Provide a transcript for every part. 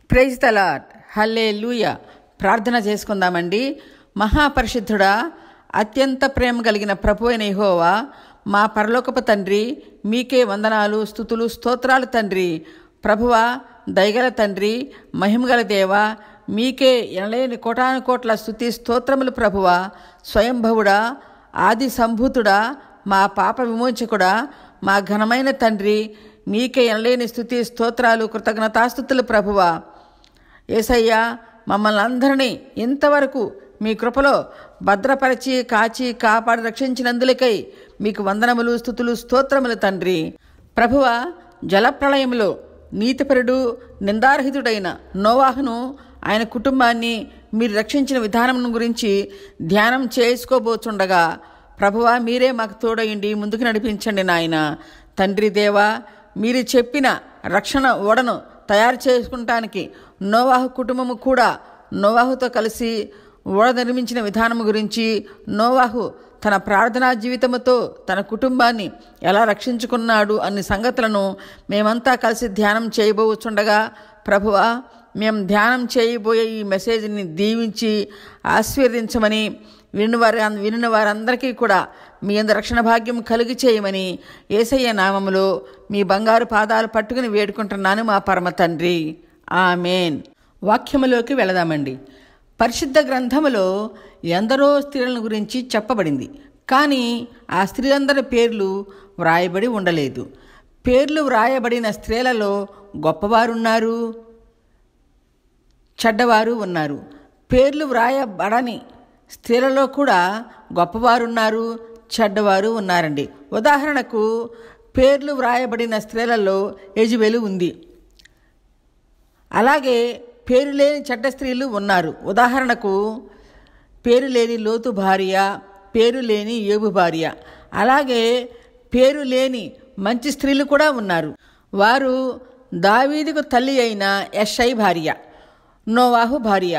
Praise the lord. హల్లెలూయా. ప్రార్థన చేసుకుందామండి. మహాపరిశుద్ధుడా, అత్యంత ప్రేమ కలిగిన ప్రభు అయిన యెహోవా, మా పరలోకపు తండ్రి, మీకే వందనాలు, స్తుతులు, స్తోత్రాలు తండ్రి. ప్రభువా, దయగల తండ్రి, మహిమగల దేవా, మీకే ఎనలేని కోటాను కోట్ల స్తుతి స్తోత్రములు. ప్రభువా, స్వయంభవుడా, ఆది సంభూతుడా, మా పాప విమోచకుడా, మా ఘనమైన తండ్రి, మీకే ఎనలేని స్తుతి స్తోత్రాలు, కృతజ్ఞతాస్తుతులు. ప్రభువా, యేసయ్యా, మమ్మల్ని అందరినీ ఇంతవరకు మీ కృపలో భద్రపరిచి కాచి కాపాడి రక్షించినందులకై మీకు వందనములు, స్తుతులు, స్తోత్రములు తండ్రి. ప్రభువా, జలప్రళయంలో నీతిపరుడు, నిందారహితుడైన నోవాహును, ఆయన కుటుంబాన్ని మీరు రక్షించిన విధానం గురించి ధ్యానం చేసుకోబోతుండగా ప్రభువా, మీరే మాకు తోడయండి, ముందుకు నడిపించండి నాయన. తండ్రి దేవా, మీరు చెప్పిన రక్షణ ఓడను తయారు చేసుకుంటానికి నోవాహు కుటుంబము కూడా నోవాహుతో కలిసి ఓడ నిర్మించిన విధానం గురించి, నోవాహు తన ప్రార్థనా జీవితముతో తన కుటుంబాన్ని ఎలా రక్షించుకున్నాడు అన్ని సంగతులను మేమంతా కలిసి ధ్యానం చేయబోచుండగా ప్రభువా, మేము ధ్యానం చేయబోయే ఈ మెసేజ్ని దీవించి ఆశీర్వదించమని, వినిన వారందరికీ కూడా మీ యందు రక్షణ భాగ్యం కలిగి చేయమని యేసయ్య నామములో మీ బంగారు పాదాలు పట్టుకుని వేడుకుంటున్నాను మా పరమ తండ్రి. ఆమేన్. వాక్యములోకి వెళదామండి. పరిశుద్ధ గ్రంథములో ఎందరో స్త్రీల గురించి చెప్పబడింది, కానీ ఆ స్త్రీలందరి పేర్లు వ్రాయబడి ఉండలేదు. పేర్లు వ్రాయబడిన స్త్రీలలో గొప్పవారున్నారు, చెడ్డవారు ఉన్నారు. పేర్లు వ్రాయబడని స్త్రీలలో కూడా గొప్పవారున్నారు, చెడ్డవారు ఉన్నారండి. ఉదాహరణకు, పేర్లు వ్రాయబడిన స్త్రీలలో యెజబెలు ఉంది. అలాగే పేరు లేని చెడ్డ స్త్రీలు ఉన్నారు. ఉదాహరణకు, పేరు లేని లోతు భార్య, పేరు లేని యోబు భార్య. అలాగే పేరు లేని మంచి స్త్రీలు కూడా ఉన్నారు. వారు దావీదుకు తల్లి అయిన యెషై భార్య, నోవాహు భార్య.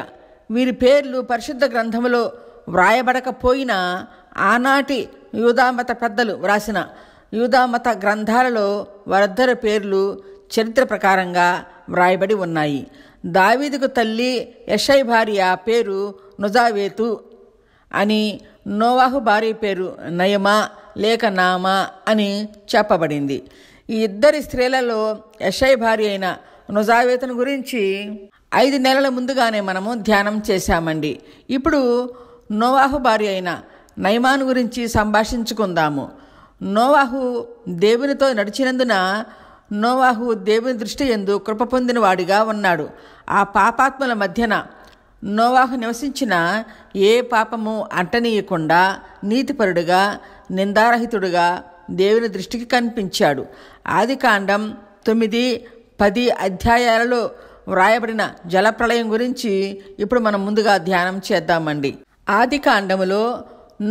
వీరి పేర్లు పరిశుద్ధ గ్రంథములో వ్రాయబడకపోయినా ఆనాటి యూదామత పెద్దలు వ్రాసిన యూదామత గ్రంథాలలో వారిద్దరి పేర్లు చరిత్ర ప్రకారంగా వ్రాయబడి ఉన్నాయి. దావీదుకు తల్లి యెషై భార్య పేరు నుజావేతు అని, నోవాహు భార్య పేరు నయమా లేక నామా అని చెప్పబడింది. ఈ ఇద్దరి స్త్రీలలో యెషై భార్య అయిన నుజావేతును గురించి 5 నెలల ముందుగానే మనము ధ్యానం చేశామండి. ఇప్పుడు నోవాహు భార్య అయిన నయమాను గురించి సంభాషించుకుందాము. నోవాహు దేవునితో నడిచినందున నోవాహు దేవుని దృష్టి యందు కృప పొందిన వాడిగా ఉన్నాడు. ఆ పాపాత్మల మధ్యన నోవాహు నివసించిన ఏ పాపము అంటనీయకుండా నీతిపరుడుగా, నిందారహితుడుగా దేవుని దృష్టికి కనిపించాడు. ఆదికాండం 9, 10 అధ్యాయాలలో వ్రాయబడిన జలప్రళయం గురించి ఇప్పుడు మనం ముందుగా ధ్యానం చేద్దామండి. ఆదికాండములో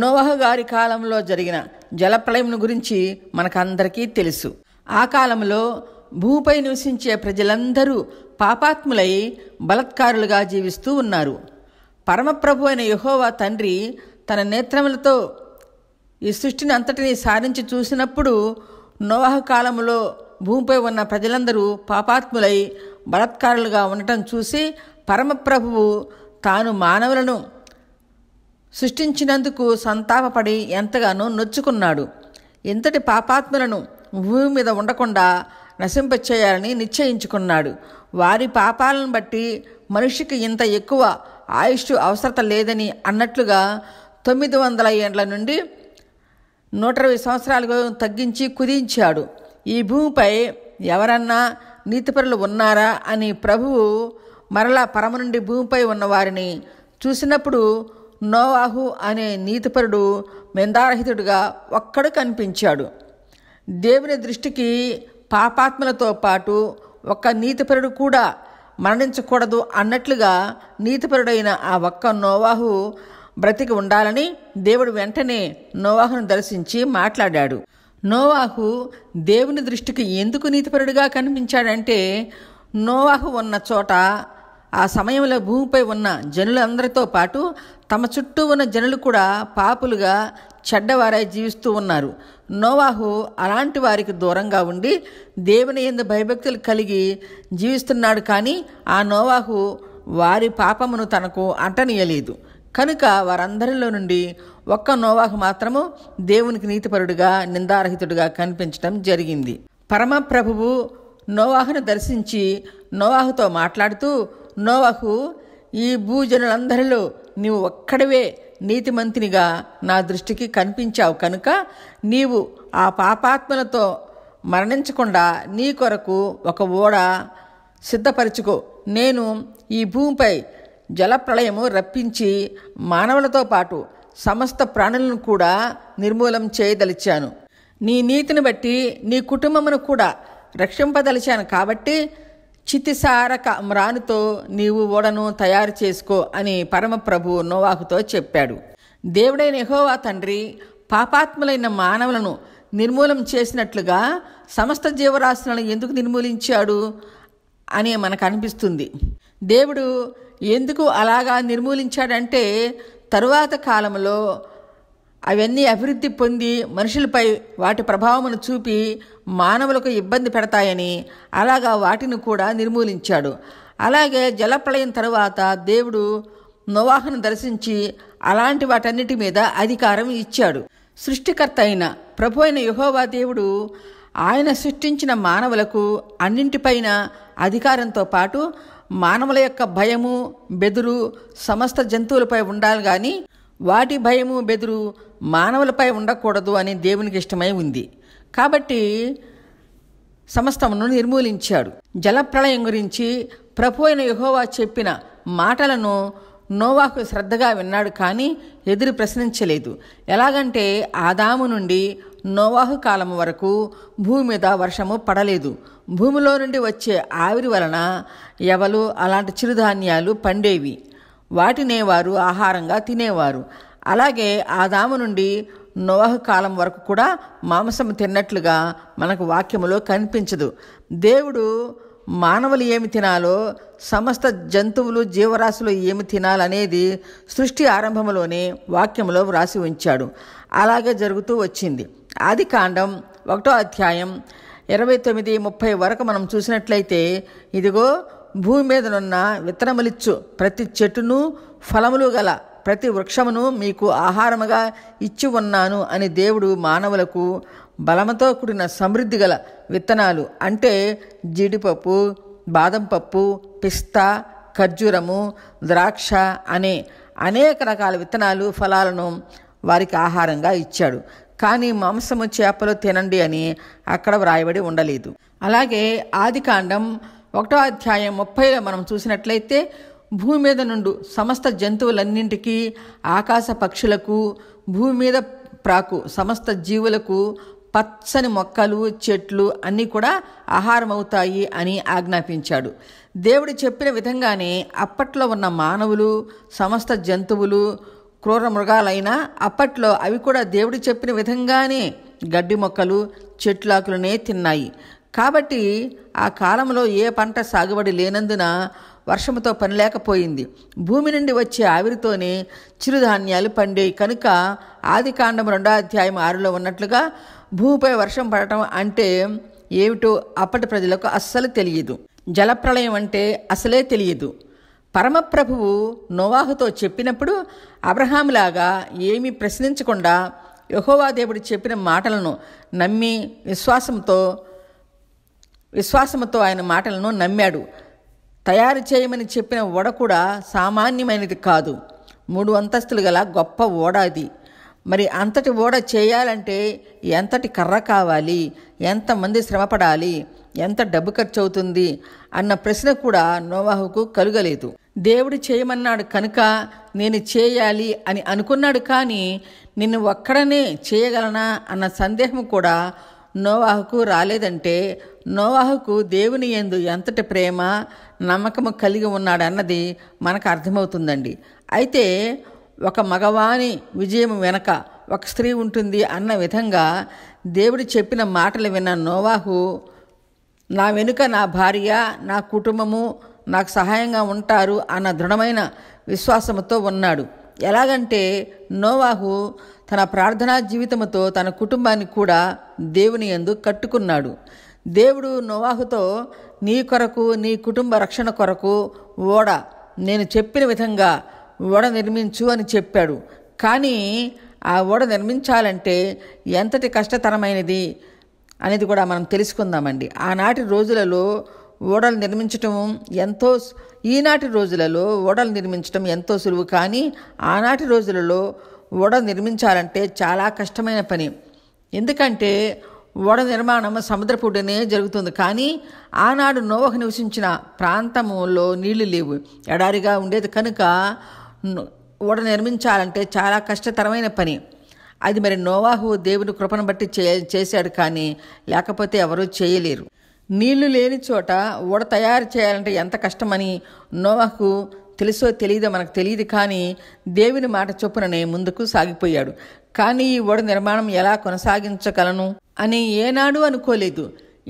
నోవాహు గారి కాలంలో జరిగిన జలప్రళయం గురించి మనకందరికీ తెలుసు. ఆ కాలంలో భూమిపై నివసించే ప్రజలందరూ పాపాత్ములై బలత్కారులుగా జీవిస్తూ ఉన్నారు. పరమప్రభు అయిన యెహోవా తండ్రి తన నేత్రములతో ఈ సృష్టిని అంతటినీ సారించి చూసినప్పుడు నోవాహు కాలంలో భూమిపై ఉన్న ప్రజలందరూ పాపాత్ములై బలత్కారులుగా ఉండటం చూసి పరమప్రభువు తాను మానవులను సృష్టించినందుకు సంతాపపడి ఎంతగానో నొచ్చుకున్నాడు. ఇంతటి పాపాత్ములను భూమి మీద ఉండకుండా నశింపచేయాలని నిశ్చయించుకున్నాడు. వారి పాపాలను బట్టి మనిషికి ఇంత ఎక్కువ ఆయుష్ అవసరత లేదని అన్నట్లుగా 900 ఏండ్ల నుండి 120 సంవత్సరాలకు తగ్గించి కుదించాడు. ఈ భూమిపై ఎవరన్నా నీతిపరులు ఉన్నారా అని ప్రభువు మరలా పరమ నుండి భూమిపై ఉన్న వారిని చూసినప్పుడు నోవాహు అనే నీతిపరుడు నిందారహితుడుగా ఒక్కడు కనిపించాడు. దేవుని దృష్టికి పాపాత్మలతో పాటు ఒక్క నీతిపరుడు కూడా మరణించకూడదు అన్నట్లుగా నీతిపరుడైన ఆ ఒక్క నోవాహు బ్రతికి ఉండాలని దేవుడు వెంటనే నోవాహును దర్శించి మాట్లాడాడు. నోవాహు దేవుని దృష్టికి ఎందుకు నీతిపరుడుగా కనిపించాడంటే, నోవాహు ఉన్న చోట ఆ సమయంలో భూమిపై ఉన్న జనులందరితో పాటు తమ చుట్టూ ఉన్న జనులు కూడా పాపులుగా చెడ్డవారై జీవిస్తూ ఉన్నారు. నోవాహు అలాంటి వారికి దూరంగా ఉండి దేవుని యందు భయభక్తులు కలిగి జీవిస్తున్నాడు. కానీ ఆ నోవాహు వారి పాపమును తనకు అంటనీయలేదు. కనుక వారందరిలో నుండి ఒక్క నోవాహు మాత్రము దేవునికి నీతిపరుడుగా నిందారహితుడుగా కనిపించడం జరిగింది. పరమ ప్రభువు నోవాహును దర్శించి నోవాహుతో మాట్లాడుతూ, నోవాహు, ఈ భూజనులందరిలో నీవు ఒక్కడివే నీతిమంతునిగా నా దృష్టికి కనిపించావు. కనుక నీవు ఆ పాపాత్మలతో మరణించకుండా నీ కొరకు ఒక ఓడ సిద్ధపరచుకో. నేను ఈ భూమిపై జలప్రళయము రప్పించి మానవులతో పాటు సమస్త ప్రాణులను కూడా నిర్మూలం చేయదలిచాను. నీ నీతిని బట్టి నీ కుటుంబమును కూడా రక్షింపదలిచాను. కాబట్టి చితిసారక మ్రానుతో నీవు ఓడను తయారు చేసుకో అని పరమప్రభు నోవాహుతో చెప్పాడు. దేవుడైన యెహోవా తండ్రి పాపాత్ములైన మానవులను నిర్మూలం చేసినట్లుగా సమస్త జీవరాశులను ఎందుకు నిర్మూలించాడు అని మనకు అనిపిస్తుంది. దేవుడు ఎందుకు అలాగా నిర్మూలించాడంటే, తరువాత కాలంలో అవన్నీ అభివృద్ధి పొంది మనుషులపై వాటి ప్రభావమును చూపి మానవులకు ఇబ్బంది పెడతాయని అలాగా వాటిని కూడా నిర్మూలించాడు. అలాగే జలప్రళయం తరువాత దేవుడు నోవాహును దర్శించి అలాంటి వాటన్నిటి మీద అధికారం ఇచ్చాడు. సృష్టికర్త అయిన ప్రభు అయిన యెహోవా దేవుడు ఆయన సృష్టించిన మానవులకు అన్నింటిపైన అధికారంతో పాటు మానవుల యొక్క భయము బెదురు సమస్త జంతువులపై ఉండాలి, కానీ వాటి భయము బెదురు మానవులపై ఉండకూడదు అని దేవునికి ఇష్టమై ఉంది. కాబట్టి సమస్తమును నిర్మూలించాడు. జలప్రళయం గురించి ప్రభు అయిన యెహోవా చెప్పిన మాటలను నోవాహు శ్రద్ధగా విన్నాడు, కానీ ఎదురు ప్రశ్నించలేదు. ఎలాగంటే ఆదాము నుండి నోవాహు కాలం వరకు భూమి మీద వర్షము పడలేదు. భూమిలో నుండి వచ్చే ఆవిరి వలన ఎవలు అలాంటి చిరుధాన్యాలు పండేవి, వాటినే వారు ఆహారంగా తినేవారు. అలాగే ఆదాము నుండి నోవాహు కాలం వరకు కూడా మాంసం తిన్నట్లుగా మనకు వాక్యములో కనిపించదు. దేవుడు మానవులు ఏమి తినాలో, సమస్త జంతువులు జీవరాశులు ఏమి తినాలనేది సృష్టి ఆరంభంలోనే వాక్యములో వ్రాసి ఉంచాడు. అలాగే జరుగుతూ వచ్చింది. ఆదికాండం 1వ అధ్యాయం 29-30 వరకు మనం చూసినట్లయితే, ఇదిగో భూమి మీదనున్న విత్తనములిచ్చు ప్రతి చెట్టును ఫలములు గల ప్రతి వృక్షమును మీకు ఆహారముగా ఇచ్చి ఉన్నాను అని దేవుడు మానవులకు బలముతో కూడిన సమృద్ధి గల విత్తనాలు అంటే జీడిపప్పు, బాదం పప్పు, పిస్తా, ఖర్జూరము, ద్రాక్ష అనే అనేక రకాల విత్తనాలు ఫలాలను వారికి ఆహారంగా ఇచ్చాడు. కానీ మాంసము చేపలు తినండి అని అక్కడ వ్రాయబడి ఉండలేదు. అలాగే ఆదికాండం 1వ అధ్యాయం 30లో మనం చూసినట్లయితే, భూమి మీద నుండి సమస్త జంతువులన్నింటికీ, ఆకాశ పక్షులకు, భూమి మీద ప్రాకు సమస్త జీవులకు పచ్చని మొక్కలు చెట్లు అన్నీ కూడా ఆహారం అవుతాయి అని ఆజ్ఞాపించాడు. దేవుడు చెప్పిన విధంగానే అప్పట్లో ఉన్న మానవులు, సమస్త జంతువులు, క్రూర మృగాలైనా అప్పట్లో అవి కూడా దేవుడు చెప్పిన విధంగానే గడ్డి మొక్కలు చెట్లాకులనే తిన్నాయి. కాబట్టి ఆ కాలంలో ఏ పంట సాగుబడి లేనందున వర్షముతో పని లేకపోయింది. భూమి నుండి వచ్చే ఆవిరితోనే చిరుధాన్యాలు పండేవి. కనుక ఆదికాండం 2వ అధ్యాయం 6లో ఉన్నట్లుగా భూమిపై వర్షం పడటం అంటే ఏమిటో అప్పటి ప్రజలకు అస్సలు తెలియదు. జలప్రళయం అంటే అసలే తెలియదు. పరమప్రభువు నోవాహుతో చెప్పినప్పుడు అబ్రహాములాగా ఏమీ ప్రశ్నించకుండా యెహోవా దేవుడు చెప్పిన మాటలను నమ్మి విశ్వాసముతో ఆయన మాటలను నమ్మాడు. తయారు చేయమని చెప్పిన ఓడ కూడా సామాన్యమైనది కాదు. 3 అంతస్తులు గల గొప్ప ఓడ అది. మరి అంతటి ఓడ చేయాలంటే ఎంతటి కర్ర కావాలి, ఎంతమంది శ్రమపడాలి, ఎంత డబ్బు ఖర్చు అవుతుంది అన్న ప్రశ్న కూడా నోవాహుకు కలుగలేదు. దేవుడు చేయమన్నాడు కనుక నేను చేయాలి అని అనుకున్నాడు, కానీ నిన్ను ఒక్కడనే చేయగలనా అన్న సందేహం కూడా నోవాహుకు రాలేదంటే నోవాహుకు దేవుని యందు ఎంతటి ప్రేమ నమ్మకము కలిగి ఉన్నాడన్నది మనకు అర్థమవుతుందండి. అయితే ఒక మగవాని విజయం వెనక ఒక స్త్రీ ఉంటుంది అన్న విధంగా దేవుడు చెప్పిన మాటలు విన్న నోవాహు, నా వెనుక నా భార్య, నా కుటుంబము నాకు సహాయంగా ఉంటారు అన్న దృఢమైన విశ్వాసంతో ఉన్నాడు. ఎలాగంటే నోవాహు తన ప్రార్థనా జీవితంతో తన కుటుంబాన్ని కూడా దేవుని యందు కట్టుకున్నాడు. దేవుడు నోవాహుతో నీ కొరకు నీ కుటుంబ రక్షణ కొరకు ఓడ నేను చెప్పిన విధంగా ఓడ నిర్మించు అని చెప్పాడు. కానీ ఆ ఓడ నిర్మించాలంటే ఎంతటి కష్టతరమైనది అనేది కూడా మనం తెలుసుకుందామండి. ఆనాటి రోజులలో ఓడలు నిర్మించటం ఈనాటి రోజులలో ఓడలు నిర్మించడం ఎంతో సులువు. కానీ ఆనాటి రోజులలో ఓడ నిర్మించాలంటే చాలా కష్టమైన పని. ఎందుకంటే ఓడ నిర్మాణం సముద్రపుడినే జరుగుతుంది. కానీ ఆనాడు నోవహు నివసించిన ప్రాంతంలో నీళ్లు లేవు, ఎడారిగా ఉండేది. కనుక ఓడ నిర్మించాలంటే చాలా కష్టతరమైన పని. అది మరి నోవాహు దేవుని కృపను బట్టి చేశాడు. కానీ లేకపోతే ఎవరూ చేయలేరు. నీళ్లు లేని చోట ఓడ తయారు చేయాలంటే ఎంత కష్టమని నోవాహుకు తెలుసో తెలియదో మనకు తెలియదు. కానీ దేవుని మాట చొప్పుననే ముందుకు సాగిపోయాడు. కానీ ఈ ఓడ నిర్మాణం ఎలా కొనసాగించగలను అని ఏనాడు అనుకోలేదు.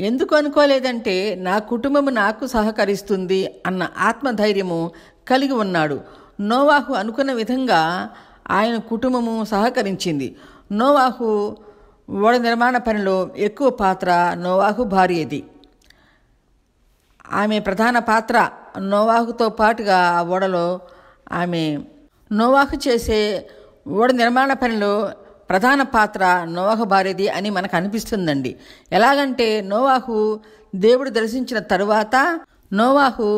ఎందుకు అనుకోలేదంటే నా కుటుంబము నాకు సహకరిస్తుంది అన్న ఆత్మధైర్యము కలిగి ఉన్నాడు. నోవాహు అనుకున్న విధంగా ఆయన కుటుంబము సహకరించింది. నోవాహు ఓడ నిర్మాణ పనిలో ఎక్కువ పాత్ర నోవాహు భార్యది. ఆమె ప్రధాన పాత్ర. నోవాహుతో పాటుగా ఆ ఓడలో నోవాహు చేసే ఓడ నిర్మాణ పనిలో ప్రధాన పాత్ర నోవాహు భార్యది అని మనకు అనిపిస్తుందండి. ఎలాగంటే నోవాహు దేవుడు దర్శించిన తరువాత నోవాహు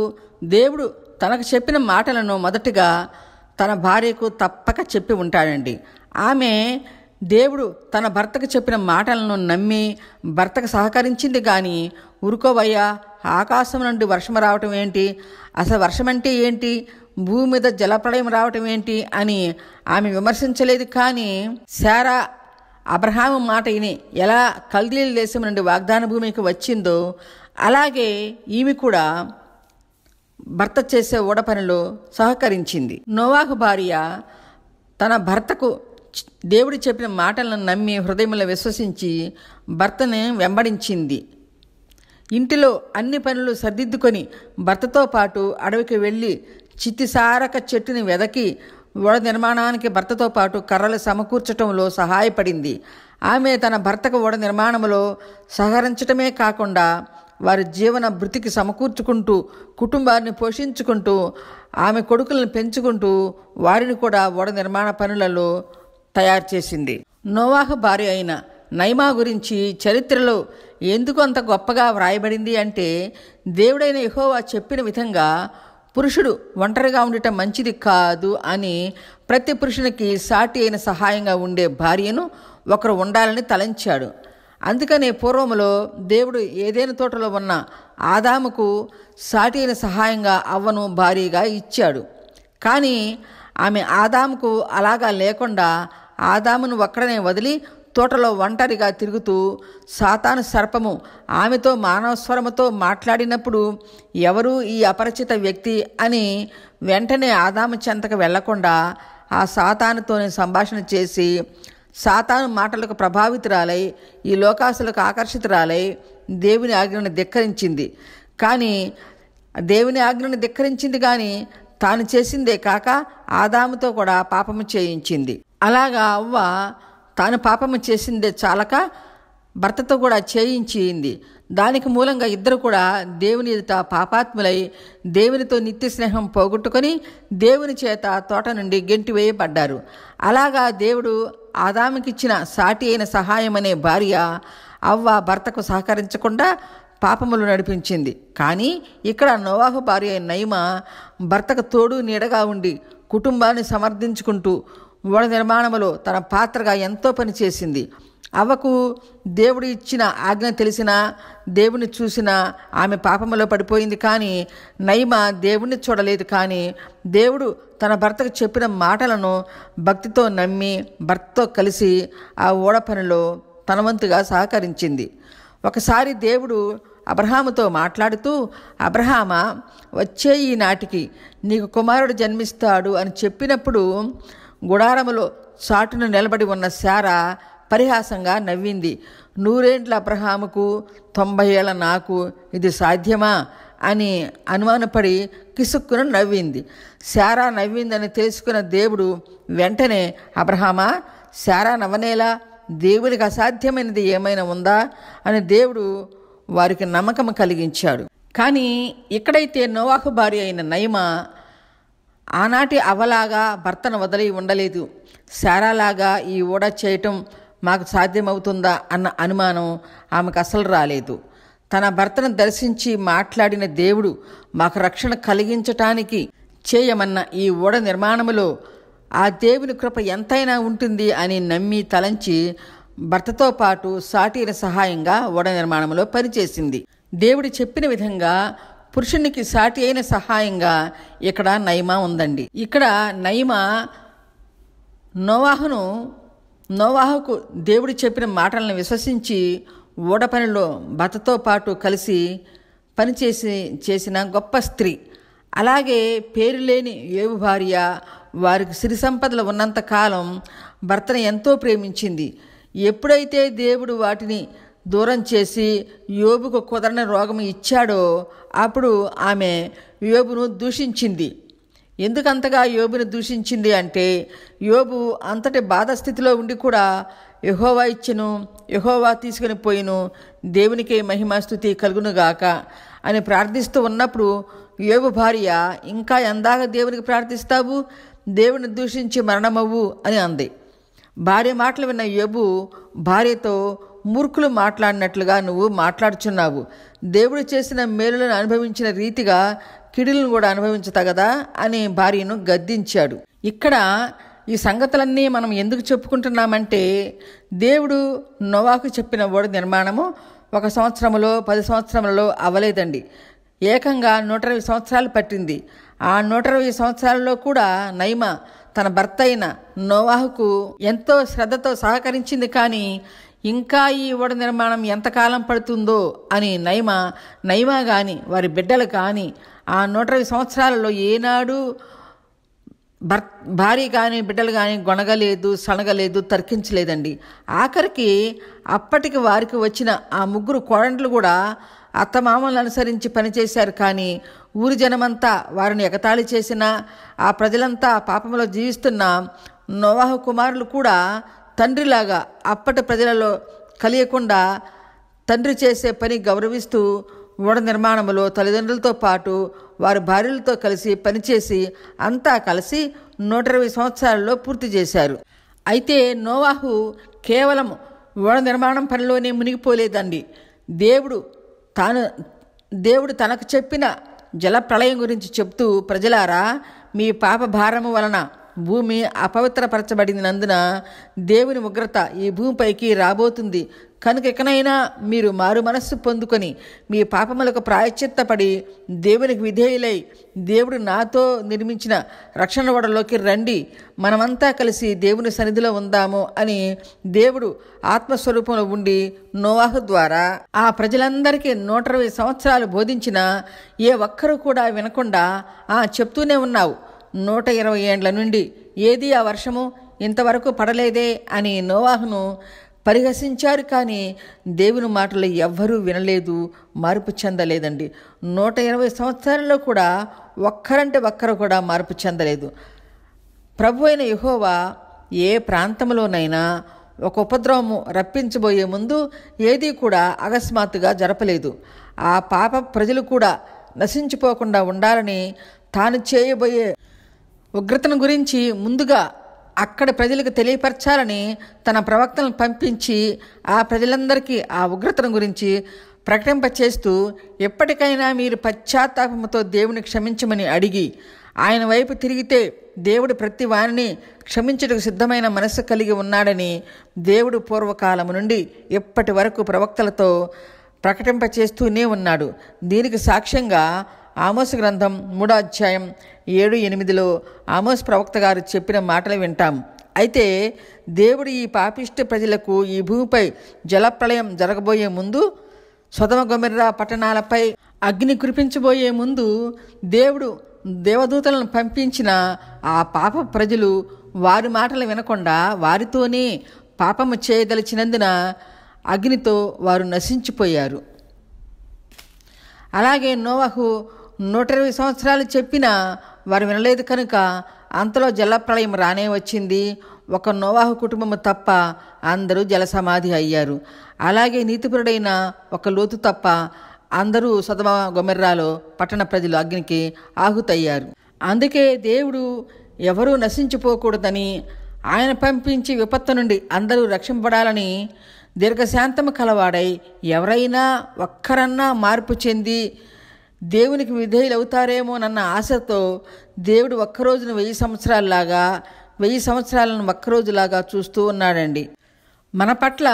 దేవుడు తనకు చెప్పిన మాటలను మొదటగా తన భార్యకు తప్పక చెప్పి ఉంటాడండి. ఆమె దేవుడు తన భర్తకు చెప్పిన మాటలను నమ్మి భర్తకు సహకరించింది. కానీ ఊరుకోవయ్యా, ఆకాశం నుండి వర్షం రావటం ఏంటి, అసలు వర్షం అంటే ఏంటి, భూమి మీద జలప్రళయం రావటం ఏంటి అని ఆమె విమర్శించలేదు. కానీ శారా అబ్రహాము మాట విని ఎలా కల్దీయుల దేశం నుండి వాగ్దాన భూమికి వచ్చిందో అలాగే ఈమె కూడా భర్త చేసే ఓడ పనిలో సహకరించింది. నోవాహు భార్య తన భర్తకు దేవుడు చెప్పిన మాటలను నమ్మి హృదయంలో విశ్వసించి భర్తని వెంబడించింది. ఇంటిలో అన్ని పనులు సర్దిద్దుకొని భర్తతో పాటు అడవికి వెళ్ళి చిత్తిసారక చెట్టుని వెదకి ఓడ నిర్మాణానికి భర్తతో పాటు కర్రలు సమకూర్చటంలో సహాయపడింది. ఆమె తన భర్తకు ఓడ నిర్మాణంలో సహకరించటమే కాకుండా వారి జీవన భృతికి సమకూర్చుకుంటూ కుటుంబాన్ని పోషించుకుంటూ ఆమె కొడుకులను పెంచుకుంటూ వారిని కూడా ఓడ నిర్మాణ పనులలో తయారు చేసింది. నోవాహు భార్య అయిన నయమా గురించి చరిత్రలో ఎందుకు అంత గొప్పగా వ్రాయబడింది అంటే దేవుడైన యెహోవా చెప్పిన విధంగా పురుషుడు ఒంటరిగా ఉండటం మంచిది కాదు అని ప్రతి పురుషునికి సాటి అయిన సహాయంగా ఉండే భార్యను ఒకరు ఉండాలని తలంచాడు. అందుకనే పూర్వములో దేవుడు ఏదైనా తోటలో ఉన్న ఆదాముకు సాటి అయిన సహాయంగా అవ్వను భార్యగా ఇచ్చాడు. కానీ ఆమె ఆదాముకు అలాగా లేకుండా ఆదామును ఒక్కడనే వదిలి తోటలో ఒంటరిగా తిరుగుతూ సాతాను సర్పము ఆమెతో మానవ స్వరముతో మాట్లాడినప్పుడు ఎవరు ఈ అపరిచిత వ్యక్తి అని వెంటనే ఆదాము చెంతకు వెళ్లకుండా ఆ సాతానుతోనే సంభాషణ చేసి సాతాను మాటలకు ప్రభావితురాలై ఈ లోకాసులకు ఆకర్షితురాలై దేవుని ఆజ్ఞను ధిక్కరించింది. కానీ దేవుని ఆజ్ఞను ధిక్కరించింది కానీ తాను చేసిందే కాక ఆదాముతో కూడా పాపము చేయించింది. అలాగా అవ్వ తాను పాపము చేసిందే చాలక భర్తతో కూడా చేయించింది. దానికి మూలంగా ఇద్దరు కూడా దేవుని ఎదుట పాపాత్ములై దేవునితో నిత్య స్నేహం పోగొట్టుకొని దేవుని చేత తోట నుండి గెంటివేయబడ్డారు. అలాగా దేవుడు ఆదాముకిచ్చిన సాటి అయిన సహాయం అనే భార్య అవ్వ భర్తకు సహకరించకుండా పాపములు నడిపించింది. కానీ ఇక్కడ నోవాహు భార్య అయిన నయమా భర్తకు తోడు నీడగా ఉండి కుటుంబాన్ని సమర్థించుకుంటూ ఓడ నిర్మాణంలో తన పాత్రగా ఎంతో పని చేసింది. అవ్వకు దేవుడు ఇచ్చిన ఆజ్ఞ తెలిసినా దేవుని చూసినా ఆమె పాపములో పడిపోయింది. కానీ నయమా దేవుణ్ణి చూడలేదు. కానీ దేవుడు తన భర్తకు చెప్పిన మాటలను భక్తితో నమ్మి భర్తతో కలిసి ఆ ఓడ పనిలో తన వంతుగా సహకరించింది. ఒకసారి దేవుడు అబ్రహాముతో మాట్లాడుతూ, అబ్రహామా, వచ్చే ఈ నాటికి నీకు కుమారుడు జన్మిస్తాడు అని చెప్పినప్పుడు గుడారములో చాటును నిలబడి ఉన్న శారా పరిహాసంగా నవ్వింది. 100 ఏండ్ల అబ్రహాముకు 90 ఏళ్ల నాకు ఇది సాధ్యమా అని అనుమానపడి కిసుక్కున నవ్వింది. శారా నవ్విందని తెలుసుకున్న దేవుడు వెంటనే, అబ్రహామా, శారా నవ్వనేలా? దేవునికి అసాధ్యమైనది ఏమైనా ఉందా అని దేవుడు వారికి నమ్మకం కలిగించాడు. కానీ ఇక్కడైతే నోవాహు భార్య అయిన నయమా ఆనాటి అవ్వలాగా భర్తను వదిలి ఉండలేదు. శారాలాగా ఈ ఓడ చేయటం మాకు సాధ్యమవుతుందా అన్న అనుమానం ఆమెకు అసలు రాలేదు. తన భర్తను దర్శించి మాట్లాడిన దేవుడు మాకు రక్షణ కలిగించటానికి చేయమన్న ఈ ఓడ నిర్మాణములో ఆ దేవుని కృప ఎంతైనా ఉంటుంది అని నమ్మి తలంచి భర్తతో పాటు సాటిన సహాయంగా ఓడ నిర్మాణంలో పనిచేసింది. దేవుడు చెప్పిన విధంగా పురుషునికి సాటి అయిన సహాయంగా ఇక్కడ నయమా ఉందండి. ఇక్కడ నయమా నోవాహుకు దేవుడు చెప్పిన మాటలను విశ్వసించి ఓడ పనిలో భర్తతో పాటు కలిసి చేసిన గొప్ప స్త్రీ. అలాగే పేరు లేని యోబు భార్య వారికి సిరి సంపదలు ఉన్నంతకాలం భర్తను ఎంతో ప్రేమించింది. ఎప్పుడైతే దేవుడు వాటిని దూరం చేసి యోబుకు కుదరని రోగం ఇచ్చాడో అప్పుడు ఆమె యోబును దూషించింది. ఎందుకంతగా యోబును దూషించింది అంటే, యోబు అంతటి బాధస్థితిలో ఉండి కూడా యెహోవా ఇచ్చెను, యెహోవా తీసుకుని పోయిను, దేవునికే మహిమాస్తుతి కలుగునుగాక అని ప్రార్థిస్తూ ఉన్నప్పుడు యోబు భార్య, ఇంకా ఎందాక దేవునికి ప్రార్థిస్తావు, దేవుని దూషించి మరణమవ్వు అని అంది. భార్య మాటలు విన్న యోబు భార్యతో, మూర్ఖులు మాట్లాడినట్లుగా నువ్వు మాట్లాడుచున్నావు. దేవుడు చేసిన మేలులను అనుభవించిన రీతిగా కిడులను కూడా అనుభవించతగదా అని భార్యను గద్దించాడు. ఇక్కడ ఈ సంగతులన్నీ మనం ఎందుకు చెప్పుకుంటున్నామంటే, దేవుడు నోవాహుకు చెప్పిన ఓడ నిర్మాణము 1 సంవత్సరములో 10 సంవత్సరములలో అవ్వలేదండి. ఏకంగా 120 సంవత్సరాలు పట్టింది. ఆ 120 సంవత్సరాలలో కూడా నయమా తన భర్త అయిన నోవాహుకు ఎంతో శ్రద్ధతో సహకరించింది. కానీ ఇంకా ఈ ఓడ నిర్మాణం ఎంతకాలం పడుతుందో అని నయమా కానీ వారి బిడ్డలు కానీ ఆ 120 సంవత్సరాలలో ఏనాడు భార్య కానీ బిడ్డలు కానీ గొనగలేదు, సనగలేదు, తర్కించలేదండి. ఆఖరికి అప్పటికి వారికి వచ్చిన ఆ 3 కోడండ్లు కూడా అత్తమామలను అనుసరించి పనిచేశారు. కానీ ఊరి జనమంతా వారిని ఎగతాళి చేసిన, ఆ ప్రజలంతా పాపంలో జీవిస్తున్న నోవాహు కుమారులు కూడా తండ్రిలాగా అప్పటి ప్రజలలో కలియకుండా తండ్రి చేసే పని గౌరవిస్తూ ఓడ నిర్మాణంలో తల్లిదండ్రులతో పాటు వారి భార్యలతో కలిసి పనిచేసి అంతా కలిసి 120 సంవత్సరాల్లో పూర్తి చేశారు. అయితే నోవాహు కేవలం ఓడ నిర్మాణం పనిలోనే మునిగిపోలేదండి. దేవుడు తనకు చెప్పిన జల ప్రళయం గురించి చెప్తూ, ప్రజలారా, మీ పాప భారము వలన భూమి అపవిత్రపరచబడినందున దేవుని ఉగ్రత ఈ భూమిపైకి రాబోతుంది. కనుక ఇకనైనా మీరు మారు మనస్సు పొందుకొని మీ పాపములకు ప్రాయశ్చిత్తపడి దేవునికి విధేయులై దేవుడు నాతో నిర్మించిన రక్షణ ఓడలోకి రండి, మనమంతా కలిసి దేవుని సన్నిధిలో ఉందాము అని దేవుడు ఆత్మస్వరూపంలో ఉండి నోవాహు ద్వారా ఆ ప్రజలందరికీ 120 సంవత్సరాలు బోధించినా ఏ ఒక్కరూ కూడా వినకుండా చెప్తూనే ఉన్నావు, 120 ఏండ్ల నుండి ఏది ఆ వర్షము ఇంతవరకు పడలేదే అని నోవాహును పరిహసించారు. కానీ దేవుని మాటలు ఎవ్వరూ వినలేదు, మార్పు చెందలేదండి. 120 సంవత్సరాల్లో కూడా ఒక్కరంటే ఒక్కరు కూడా మార్పు చెందలేదు. ప్రభు అయిన యెహోవా ఏ ప్రాంతంలోనైనా ఒక ఉపద్రవము రప్పించబోయే ముందు ఏదీ కూడా అకస్మాత్తుగా జరపలేదు. ఆ పాప ప్రజలు కూడా నశించిపోకుండా ఉండాలని తాను చేయబోయే ఉగ్రతను గురించి ముందుగా అక్కడి ప్రజలకు తెలియపరచాలని తన ప్రవక్తలను పంపించి ఆ ప్రజలందరికీ ఆ ఉగ్రతను గురించి ప్రకటింపచేస్తూ, ఎప్పటికైనా మీరు పశ్చాత్తాపముతో దేవుని క్షమించమని అడిగి ఆయన వైపు తిరిగితే దేవుడు ప్రతి వారిని క్షమించుటకు సిద్ధమైన మనస్సు కలిగి ఉన్నాడని దేవుడు పూర్వకాలము నుండి ఎప్పటి వరకు ప్రవక్తలతో ప్రకటింపచేస్తూనే ఉన్నాడు. దీనికి సాక్ష్యంగా ఆమోసు గ్రంథం 3వ అధ్యాయం 7-8లో ఆమోస్ ప్రవక్త గారు చెప్పిన మాటలు వింటాం. అయితే దేవుడు ఈ పాపిష్టి ప్రజలకు ఈ భూమిపై జలప్రళయం జరగబోయే ముందు, సొదొమ గొమొర్రా పట్టణాలపై అగ్ని కురిపించబోయే ముందు దేవుడు దేవదూతలను పంపించిన ఆ పాప ప్రజలు వారి మాటలు వినకుండా వారితోనే పాపము చేయదలిచినందున అగ్నితో వారు నశించిపోయారు. అలాగే నోవహు 120 సంవత్సరాలు చెప్పినా వారు వినలేదు కనుక అంతలో జలప్రళయం రానే వచ్చింది. ఒక నోవహు కుటుంబము తప్ప అందరూ జలసమాధి అయ్యారు. అలాగే నీతిపరుడైన ఒక లోతు తప్ప అందరూ సొదొమ గొమొర్రాలో పట్టణ ప్రజలు అగ్నికి ఆహుతయ్యారు. అందుకే దేవుడు ఎవరూ నశించిపోకూడదని, ఆయన పంపించి విపత్తు నుండి అందరూ రక్షింపబడాలని దీర్ఘశాంతము కలవాడై ఎవరైనా ఒక్కరన్నా మార్పు చెంది దేవునికి విధేయులవుతారేమోనన్న ఆశతో దేవుడు ఒక్కరోజును 1000 సంవత్సరాలలాగా 1000 సంవత్సరాలను ఒక్కరోజులాగా చూస్తూ ఉన్నాడండి. మన పట్ల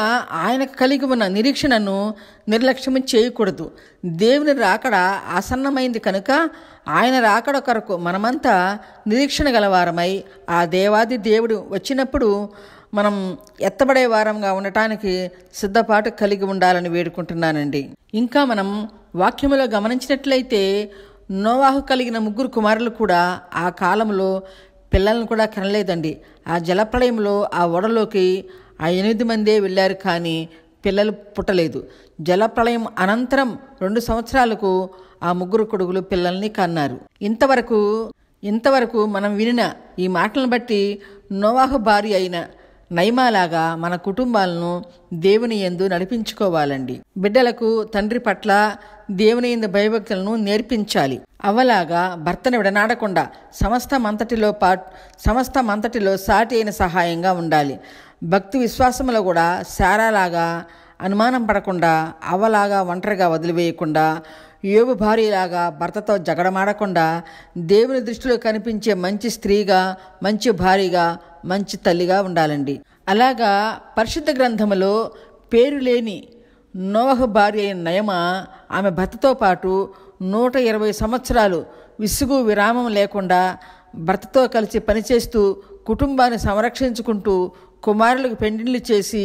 ఆయనకు కలిగి ఉన్న నిరీక్షణను నిర్లక్ష్యం చేయకూడదు. దేవుని రాకడ ఆసన్నమైంది కనుక ఆయన రాకడ కొరకు మనమంతా నిరీక్షణ గలవారమై ఆ దేవాది దేవుడు వచ్చినప్పుడు మనం ఎత్తబడే వారంగా ఉండటానికి సిద్ధపాటు కలిగి ఉండాలని వేడుకుంటున్నానండి. ఇంకా మనం వాక్యములో గమనించినట్లయితే నోవాహు కలిగిన 3 కుమారులు కూడా ఆ కాలంలో పిల్లలను కూడా కనలేదండి. ఆ జలప్రళయంలో ఆ ఓడలోకి ఆ 8 మందే వెళ్ళారు, కానీ పిల్లలు పుట్టలేదు. జలప్రళయం అనంతరం 2 సంవత్సరాలకు ఆ 3 కొడుకులు పిల్లల్ని కన్నారు. ఇంతవరకు మనం వినిన ఈ మాటలను బట్టి నోవాహు భార్య అయిన నయమాలాగా మన కుటుంబాలను దేవుని యందు నడిపించుకోవాలండి. బిడ్డలకు తండ్రి పట్ల దేవుని యందు భయభక్తులను నేర్పించాలి. అవలాగా భర్తను విడనాడకుండా సమస్తమంతటిలో సాటి అయిన సహాయంగా ఉండాలి. భక్తి విశ్వాసములో కూడా శారాలాగా అనుమానం పడకుండా, అవలాగా ఒంటరిగా వదిలివేయకుండా, యోబు భార్యలాగా భర్తతో జగడమాడకుండా, దేవుని దృష్టిలో కనిపించే మంచి స్త్రీగా, మంచి భార్యగా, మంచి తల్లిగా ఉండాలండి. అలాగా పరిశుద్ధ గ్రంథములో పేరు లేని నోవహు భార్య అయిన నయమ ఆమె భర్తతో పాటు 120 సంవత్సరాలు విసుగు విరామం లేకుండా భర్తతో కలిసి పనిచేస్తూ కుటుంబాన్ని సంరక్షించుకుంటూ కుమారులకు పెండిళ్ళు చేసి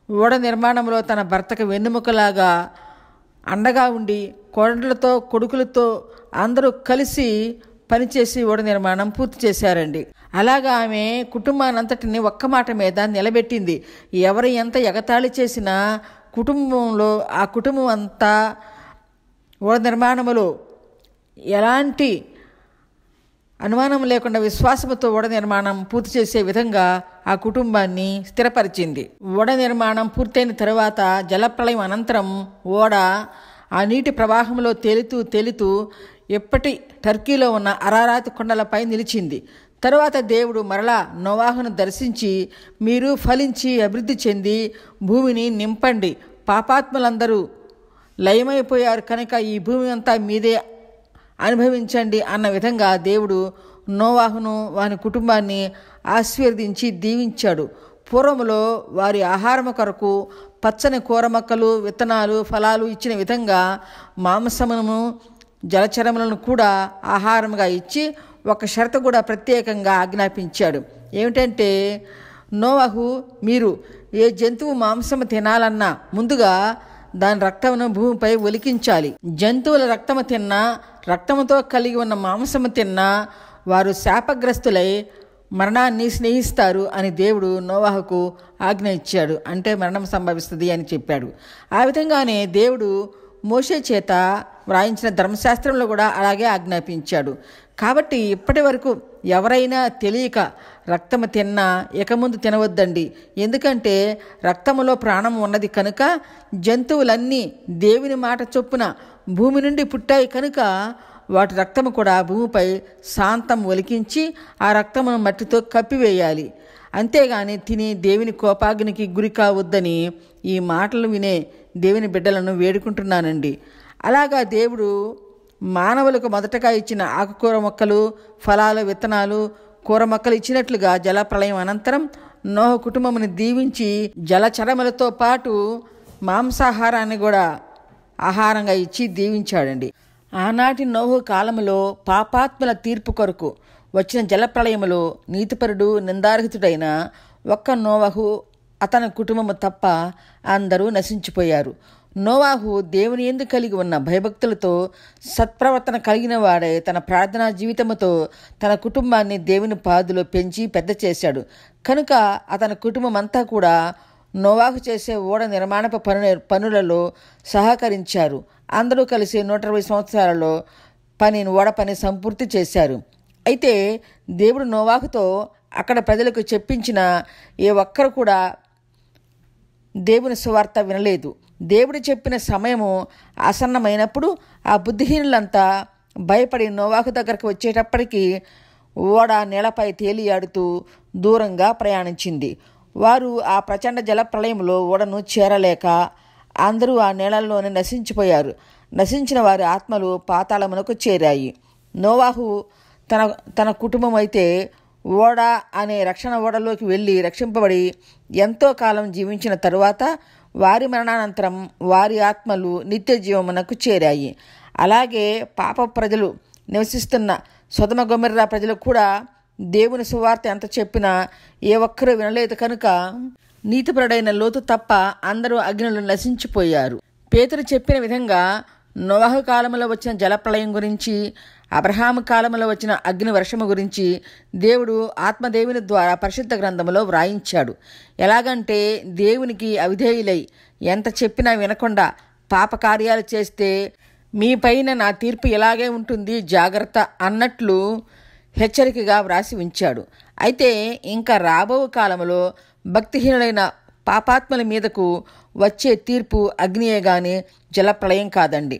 ఓడ నిర్మాణంలో తన భర్తకు వెన్నెముకలాగా అండగా ఉండి కోడళ్లతో కొడుకులతో అందరూ కలిసి పనిచేసి ఓడ నిర్మాణం పూర్తి చేశారండి. అలాగా ఆమె కుటుంబానంతటిని ఒక్క మాట మీద నిలబెట్టింది. ఎవరు ఎంత ఎగతాళి చేసినా ఆ కుటుంబం అంతా ఓడ నిర్మాణములో ఎలాంటి అనుమానం లేకుండా విశ్వాసముతో ఓడ నిర్మాణం పూర్తి చేసే విధంగా ఆ కుటుంబాన్ని స్థిరపరిచింది. ఓడ నిర్మాణం పూర్తయిన తరువాత జలప్రళయం అనంతరం ఓడ ఆ నీటి ప్రవాహంలో తేలుతూ ఎప్పటి టర్కీలో ఉన్న అరారాత్ కొండలపై నిలిచింది. తరువాత దేవుడు మరలా నోవాహును దర్శించి, మీరు ఫలించి అభివృద్ధి చెంది భూమిని నింపండి, పాపాత్ములందరూ లయమైపోయారు కనుక ఈ భూమి అంతా మీదే అనుభవించండి అన్న విధంగా దేవుడు నోవాహును వాని కుటుంబాన్ని ఆశీర్వదించి దీవించాడు. పూర్వములో వారి ఆహారము కొరకు పచ్చని కూర మొక్కలు, విత్తనాలు, ఫలాలు ఇచ్చిన విధంగా మాంసమును జలచరములను కూడా ఆహారముగా ఇచ్చి ఒక షరతు కూడా ప్రత్యేకంగా ఆజ్ఞాపించాడు. ఏమిటంటే, నోవహు, మీరు ఏ జంతువు మాంసము తినాలన్నా ముందుగా దాని రక్తమును భూమిపై ఒలికించాలి. జంతువుల రక్తము తిన్నా, రక్తముతో కలిగి ఉన్న మాంసము తిన్నా వారు శాపగ్రస్తులై మరణాన్ని స్నేహిస్తారు అని దేవుడు నోవాహుకు ఆజ్ఞ ఇచ్చాడు. అంటే మరణం సంభవిస్తుంది అని చెప్పాడు. ఆ విధంగానే దేవుడు మోషే చేత వ్రాయించిన ధర్మశాస్త్రంలో కూడా అలాగే ఆజ్ఞాపించాడు. కాబట్టి ఇప్పటి వరకు ఎవరైనా తెలియక రక్తము తిన్నా ఇక ముందు తినవద్దండి. ఎందుకంటే రక్తములో ప్రాణం ఉన్నది కనుక, జంతువులన్నీ దేవుని మాట చొప్పున భూమి నుండి పుట్టాయి కనుక వాటి రక్తము కూడా భూమిపై శాంతం ఒలికించి ఆ రక్తమును మట్టితో కప్పివేయాలి. అంతేగాని తిని దేవుని కోపాగ్నికి గురి కావద్దని ఈ మాటలు వినే దేవుని బిడ్డలను వేడుకుంటున్నానండి. అలాగా దేవుడు మానవులకు మొదటగా ఇచ్చిన ఆకుకూర మొక్కలు, ఫలాలు, విత్తనాలు, కూర మొక్కలు ఇచ్చినట్లుగా జలప్రళయం అనంతరం నోహు కుటుంబముని దీవించి జలచరములతో పాటు మాంసాహారాన్ని కూడా ఆహారంగా ఇచ్చి దీవించాడండి. ఆనాటి నోహు కాలములో పాపాత్ముల తీర్పు కొరకు వచ్చిన జలప్రళయములో నీతిపరుడు, నిందారహితుడైన ఒక్క నోవహు, అతని కుటుంబము తప్ప అందరూ నశించిపోయారు. నోవాహు దేవుని యందు కలిగి ఉన్న భయభక్తులతో సత్ప్రవర్తన కలిగిన వాడై తన ప్రార్థనా జీవితముతో తన కుటుంబాన్ని దేవుని పాదులో పెంచి పెద్ద చేశాడు. కనుక అతని కుటుంబం అంతా కూడా నోవాహు చేసే ఓడ నిర్మాణపు పనులలో సహకరించారు. అందరూ కలిసి 120 సంవత్సరాలలో ఓడ పని సంపూర్తి చేశారు. అయితే దేవుడు నోవాహుతో అక్కడ ప్రజలకు చెప్పించిన ఏ ఒక్కరు కూడా దేవుని సువార్త వినలేదు. దేవుడు చెప్పిన సమయము ఆసన్నమైనప్పుడు ఆ బుద్ధిహీనులంతా భయపడి నోవాహు దగ్గరకు వచ్చేటప్పటికి ఓడ నేలపై తేలియాడుతూ దూరంగా ప్రయాణించింది. వారు ఆ ప్రచండ జల ప్రళయంలో ఓడను చేరలేక అందరూ ఆ నేలల్లోనే నశించిపోయారు. నశించిన వారి ఆత్మలు పాతాళమునకు చేరాయి. నోవాహు తన కుటుంబం అయితే ఓడ అనే రక్షణ ఓడలోకి వెళ్ళి రక్షింపబడి ఎంతో కాలం జీవించిన తరువాత వారి మరణానంతరం వారి ఆత్మలు నిత్య జీవమునకు చేరాయి. అలాగే పాప ప్రజలు నివసిస్తున్న సొదొమ గొమొర్రా ప్రజలు కూడా దేవుని సువార్త ఎంత చెప్పినా ఏ ఒక్కరూ వినలేదు కనుక నీతిపరుడైన లోతు తప్ప అందరూ అగ్నిలో నశించిపోయారు. పేతురు చెప్పిన విధంగా నోవాహు కాలంలో వచ్చిన జలప్రళయం గురించి, అబ్రహాము కాలంలో వచ్చిన అగ్ని వర్షము గురించి దేవుడు ఆత్మదేవుని ద్వారా పరిశుద్ధ గ్రంథములో వ్రాయించాడు. ఎలాగంటే దేవునికి అవిధేయులై ఎంత చెప్పినా వినకుండా పాపకార్యాలు చేస్తే మీ పైన నా తీర్పు ఇలాగే ఉంటుంది జాగ్రత్త అన్నట్లు హెచ్చరికగా వ్రాసి ఉంచాడు. అయితే ఇంకా రాబో కాలంలో భక్తిహీనులైన పాపాత్మల మీదకు వచ్చే తీర్పు అగ్నియే గాని జలప్రళయం కాదండి.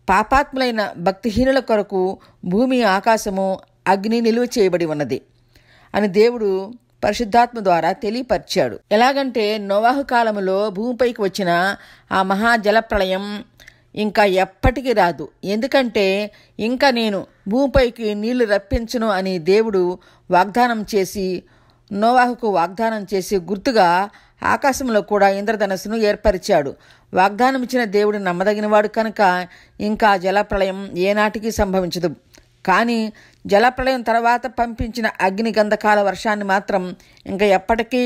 పాపాత్ములైన భక్తిహీనుల కొరకు భూమి ఆకాశము అగ్ని నిలువ చేయబడి ఉన్నది అని దేవుడు పరిశుద్ధాత్మ ద్వారా తెలియపరిచాడు. ఎలాగంటే నోవాహు కాలములో భూమిపైకి వచ్చిన ఆ మహాజలప్రళయం ఇంకా ఎప్పటికీ రాదు. ఎందుకంటే ఇంకా నేను భూమిపైకి నీళ్లు రప్పించును అని దేవుడు వాగ్దానం చేసి నోవాహుకు వాగ్దానం చేసి గుర్తుగా ఆకాశంలో కూడా ఇంద్రధనస్సును ఏర్పరిచాడు. వాగ్దానం ఇచ్చిన దేవుడు నమ్మదగినవాడు కనుక ఇంకా జలప్రళయం ఏనాటికి సంభవించదు. కానీ జలప్రళయం తర్వాత పంపించిన అగ్ని గంధకాల వర్షాన్ని మాత్రం ఇంకా ఎప్పటికీ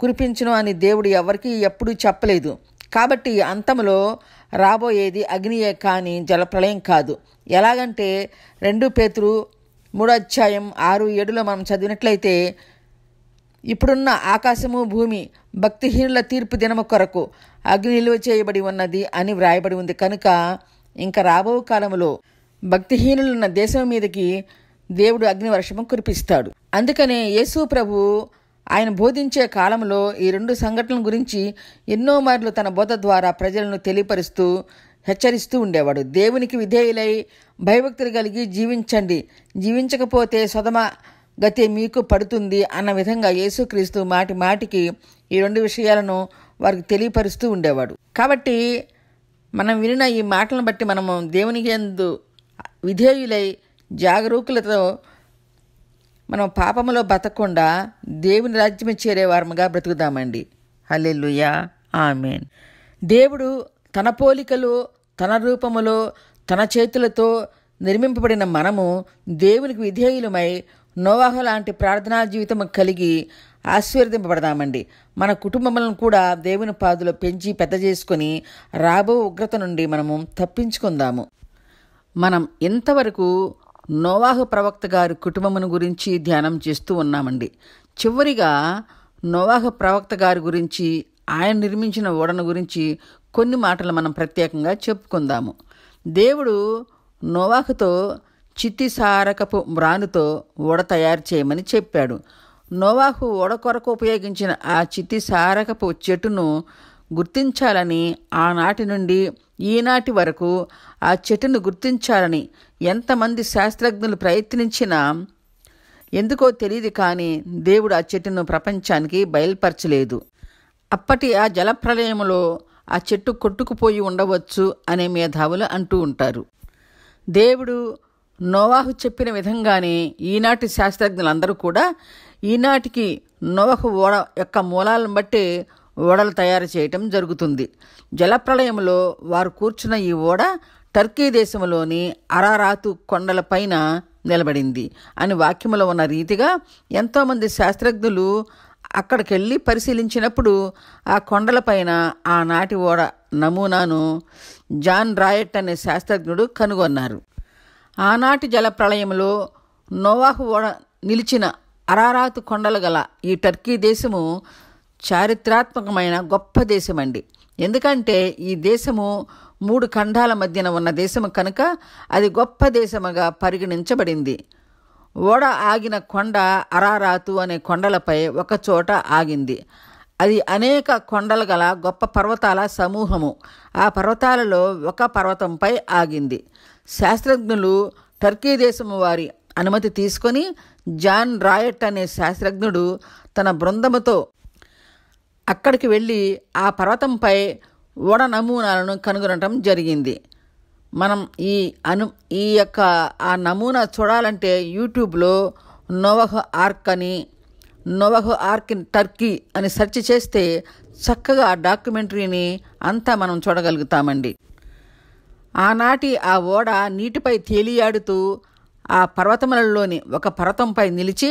కురిపించును అని దేవుడు ఎవరికీ ఎప్పుడూ చెప్పలేదు. కాబట్టి అంతములో రాబోయేది అగ్నియే కానీ జలప్రళయం కాదు. ఎలాగంటే 2 పేతురు 3:6-7 మనం చదివినట్లయితే ఇప్పుడున్న ఆకాశము భూమి భక్తిహీనుల తీర్పు దినము కొరకు అగ్ని నిలువ చేయబడి ఉన్నది అని వ్రాయబడి ఉంది కనుక ఇంకా రాబో కాలంలో భక్తిహీనులున్న దేశం మీదకి దేవుడు అగ్ని వర్షము కురిపిస్తాడు. అందుకనే యేసు ప్రభు ఆయన బోధించే కాలంలో ఈ 2 సంఘటనల గురించి ఎన్నో మార్లు తన బోధ ద్వారా ప్రజలను తెలియపరుస్తూ హెచ్చరిస్తూ ఉండేవాడు. దేవునికి విధేయులై భయభక్తులు కలిగి జీవించండి, జీవించకపోతే సొదొమ గతి మీకు పడుతుంది అన్న విధంగా యేసుక్రీస్తు మాటి మాటికి ఈ 2 విషయాలను వారికి తెలియపరుస్తూ ఉండేవాడు. కాబట్టి మనం వినిన ఈ మాటలను బట్టి మనము దేవునికి యందు విధేయులై జాగరూకులతో మనం పాపములో బతకకుండా దేవుని రాజ్యం చేరేవారముగా బ్రతుకుదామండి. హల్లెలూయా, ఆమేన్. దేవుడు తన పోలికలో, తన రూపములో, తన చేతులతో నిర్మింపబడిన మనము దేవునికి విధేయులమై నోవాహు లాంటి ప్రార్థనా జీవితం కలిగి ఆశీర్వదింపబడదామండి. మన కుటుంబములను కూడా దేవుని పాదులో పెంచి పెద్ద చేసుకొని రాబో ఉగ్రత నుండి మనము తప్పించుకుందాము. మనం ఇంతవరకు నోవాహు ప్రవక్త గారి కుటుంబమును గురించి ధ్యానం చేస్తూ ఉన్నామండి. చివరిగా నోవాహు ప్రవక్త గారి గురించి, ఆయన నిర్మించిన ఓడను గురించి కొన్ని మాటలు మనం ప్రత్యేకంగా చెప్పుకుందాము. దేవుడు నోవాహుతో చిత్తిసారకపు మ్రానుతో ఓడ తయారు చేయమని చెప్పాడు. నోవాహు ఓడ కొరకు ఉపయోగించిన ఆ చిత్తిసారకపు చెట్టును గుర్తించాలని ఆనాటి నుండి ఈనాటి వరకు ఆ చెట్టును గుర్తించాలని ఎంతమంది శాస్త్రజ్ఞులు ప్రయత్నించినా ఎందుకో తెలియదు, కానీ దేవుడు ఆ చెట్టును ప్రపంచానికి బయలుపరచలేదు. అప్పటి ఆ జలప్రళయంలో ఆ చెట్టు కొట్టుకుపోయి ఉండవచ్చు అనే మేధావులు అంటూ ఉంటారు. దేవుడు నోవాహు చెప్పిన విధంగానే ఈనాటి శాస్త్రజ్ఞులందరూ కూడా ఈనాటికి నోవాహు ఓడ యొక్క మూలాలను బట్టి ఓడలు తయారు చేయటం జరుగుతుంది. జలప్రళయంలో వారు కూర్చున్న ఈ ఓడ టర్కీ దేశంలోని అరారాతు కొండలపైన నిలబడింది అని వాక్యములో ఉన్న రీతిగా ఎంతోమంది శాస్త్రజ్ఞులు అక్కడికెళ్ళి పరిశీలించినప్పుడు ఆ కొండలపైన ఆనాటి ఓడ నమూనాను జాన్ రాయట్ అనే శాస్త్రజ్ఞుడు కనుగొన్నారు. ఆనాటి జలప్రళయంలో నోవాహు ఓడ నిలిచిన అరారాతు కొండలు గల ఈ టర్కీ దేశము చారిత్రాత్మకమైన గొప్ప దేశం అండి. ఎందుకంటే ఈ దేశము 3 ఖండాల మధ్యన ఉన్న దేశము కనుక అది గొప్ప దేశముగా పరిగణించబడింది. ఓడ ఆగిన కొండ అరారాతు అనే కొండలపై ఒక చోట ఆగింది. అది అనేక కొండలు గల గొప్ప పర్వతాల సమూహము. ఆ పర్వతాలలో ఒక పర్వతంపై ఆగింది. శాస్త్రజ్ఞులు టర్కీ దేశము వారి అనుమతి తీసుకొని జాన్ రాయట్ అనే శాస్త్రజ్ఞుడు తన బృందముతో అక్కడికి వెళ్ళి ఆ పర్వతంపై ఓడ నమూనాలను కనుగొనటం జరిగింది. మనం ఈ యొక్క ఆ నమూనా చూడాలంటే యూట్యూబ్లో నోవహ్ ఆర్క్ ఇన్ టర్కీ అని సెర్చ్ చేస్తే చక్కగా ఆ డాక్యుమెంటరీని అంతా మనం చూడగలుగుతామండి. ఆనాటి ఆ ఓడ నీటిపై తేలియాడుతూ ఆ పర్వతములలోని ఒక పర్వతంపై నిలిచి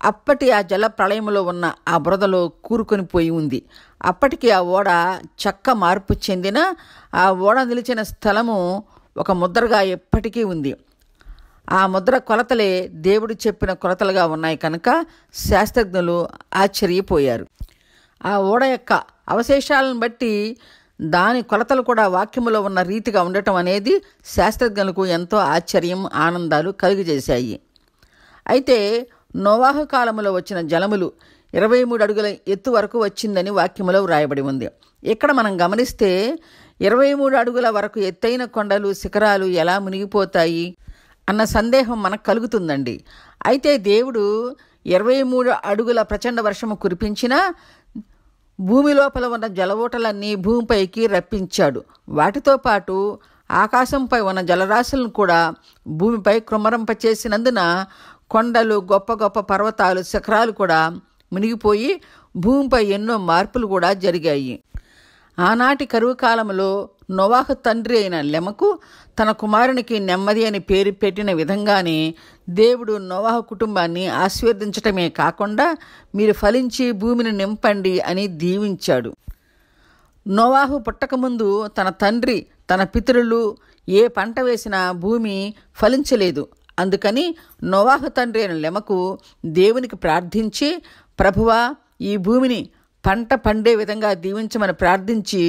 అప్పటి ఆ జల ప్రళయంలో ఉన్న ఆ బురదలో కూరుకొని పోయి ఉంది. అప్పటికి ఆ ఓడ చక్క మార్పు చెందిన ఆ ఓడ నిలిచిన స్థలము ఒక ముద్రగా ఎప్పటికీ ఉంది. ఆ ముద్ర కొలతలే దేవుడు చెప్పిన కొలతలుగా ఉన్నాయి కనుక శాస్త్రజ్ఞులు ఆశ్చర్యపోయారు. ఆ ఓడ యొక్క అవశేషాలను బట్టి దాని కొలతలు కూడా వాక్యములో ఉన్న రీతిగా ఉండటం అనేది శాస్త్రజ్ఞులకు ఎంతో ఆశ్చర్యం, ఆనందాలు కలుగజేశాయి. అయితే నోవాహు కాలములో వచ్చిన జలములు 23 అడుగుల ఎత్తు వరకు వచ్చిందని వాక్యములో వ్రాయబడి ఉంది. ఇక్కడ మనం గమనిస్తే 23 అడుగుల వరకు ఎత్తైన కొండలు, శిఖరాలు ఎలా మునిగిపోతాయి అన్న సందేహం మనకు కలుగుతుందండి. అయితే దేవుడు 23 అడుగుల ప్రచండ వర్షము కురిపించినా భూమి లోపల ఉన్న జలవూటలన్నీ భూమిపైకి రప్పించాడు. వాటితో పాటు ఆకాశంపై ఉన్న జలరాశులను కూడా భూమిపై కృమ్మరింపచేసినందున కొండలు, గొప్ప గొప్ప పర్వతాలు, శిఖరాలు కూడా మునిగిపోయి భూమిపై ఎన్నో మార్పులు కూడా జరిగాయి. ఆనాటి కరువు కాలంలో నోవాహు తండ్రి అయిన లెమకు తన కుమారునికి నెమ్మది అని పేరు పెట్టిన విధంగానే దేవుడు నోవాహు కుటుంబాన్ని ఆశీర్వదించటమే కాకుండా మీరు ఫలించి భూమిని నింపండి అని దీవించాడు. నోవాహు పుట్టకముందు తన తండ్రి, తన పితరులు ఏ పంట వేసినా భూమి ఫలించలేదు. అందుకని నోవాహు తండ్రి అయిన లెమకు దేవునికి ప్రార్థించి, ప్రభువా ఈ భూమిని పంట పండే విధంగా దీవించమని ప్రార్థించి,